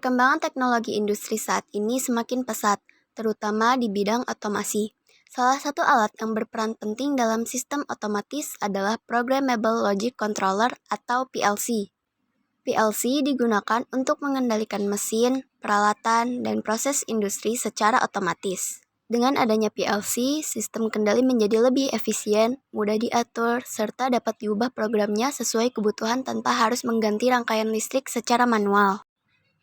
Perkembangan teknologi industri saat ini semakin pesat, terutama di bidang otomasi. Salah satu alat yang berperan penting dalam sistem otomatis adalah Programmable Logic Controller atau PLC. PLC digunakan untuk mengendalikan mesin, peralatan, dan proses industri secara otomatis. Dengan adanya PLC, sistem kendali menjadi lebih efisien, mudah diatur, serta dapat diubah programnya sesuai kebutuhan tanpa harus mengganti rangkaian listrik secara manual.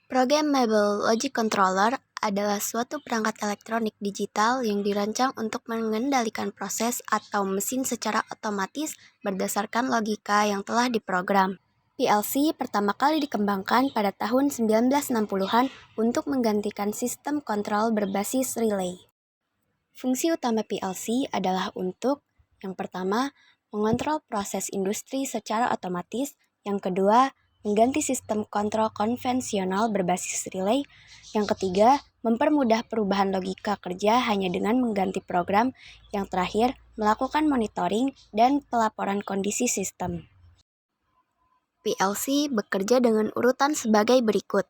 Programmable Logic Controller adalah suatu perangkat elektronik digital yang dirancang untuk mengendalikan proses atau mesin secara otomatis berdasarkan logika yang telah diprogram. PLC pertama kali dikembangkan pada tahun 1960-an untuk menggantikan sistem kontrol berbasis relay. Fungsi utama PLC adalah untuk, yang pertama, mengontrol proses industri secara otomatis, yang kedua, mengganti sistem kontrol konvensional berbasis relay, yang ketiga, mempermudah perubahan logika kerja hanya dengan mengganti program, yang terakhir, melakukan monitoring dan pelaporan kondisi sistem. PLC bekerja dengan urutan sebagai berikut.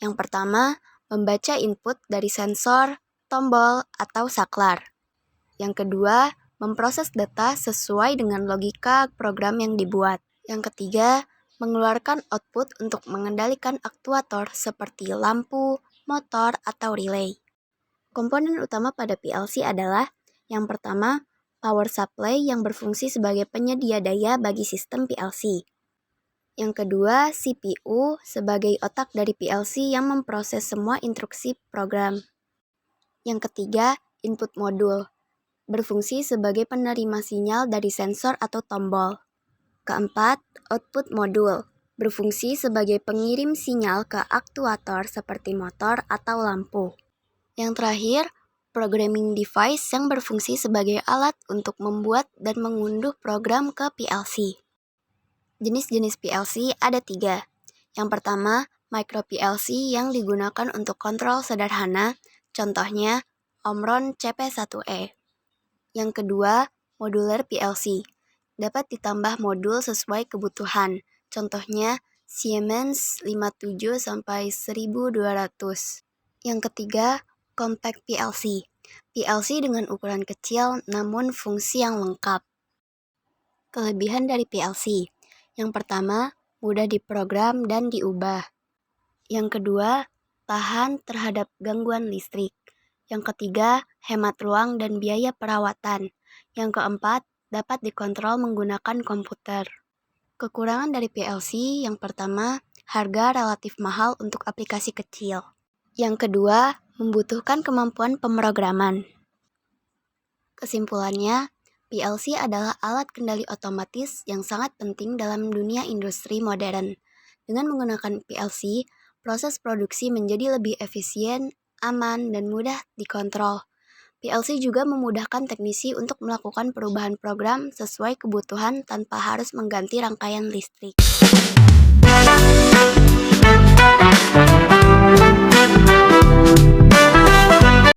Yang pertama, membaca input dari sensor, tombol, atau saklar. Yang kedua, memproses data sesuai dengan logika program yang dibuat. Yang ketiga, mengeluarkan output untuk mengendalikan aktuator seperti lampu, motor, atau relay. Komponen utama pada PLC adalah yang pertama, power supply yang berfungsi sebagai penyedia daya bagi sistem PLC. Yang kedua, CPU sebagai otak dari PLC yang memproses semua instruksi program. Yang ketiga, input modul berfungsi sebagai penerima sinyal dari sensor atau tombol. Keempat, output modul berfungsi sebagai pengirim sinyal ke aktuator seperti motor atau lampu. Yang terakhir, programming device yang berfungsi sebagai alat untuk membuat dan mengunduh program ke PLC. Jenis-jenis PLC ada 3. Yang pertama, micro PLC yang digunakan untuk kontrol sederhana, contohnya Omron CP1E. Yang kedua, modular PLC. Dapat ditambah modul sesuai kebutuhan, contohnya Siemens 57-1200. Yang ketiga, compact PLC. PLC dengan ukuran kecil namun fungsi yang lengkap. Kelebihan dari PLC. Yang pertama, mudah diprogram dan diubah. Yang kedua, tahan terhadap gangguan listrik. Yang ketiga, hemat ruang dan biaya perawatan. Yang keempat, dapat dikontrol menggunakan komputer. Kekurangan dari PLC yang pertama, harga relatif mahal untuk aplikasi kecil. Yang kedua, membutuhkan kemampuan pemrograman. Kesimpulannya, PLC adalah alat kendali otomatis yang sangat penting dalam dunia industri modern. Dengan menggunakan PLC, proses produksi menjadi lebih efisien, aman, dan mudah dikontrol. PLC juga memudahkan teknisi untuk melakukan perubahan program sesuai kebutuhan tanpa harus mengganti rangkaian listrik.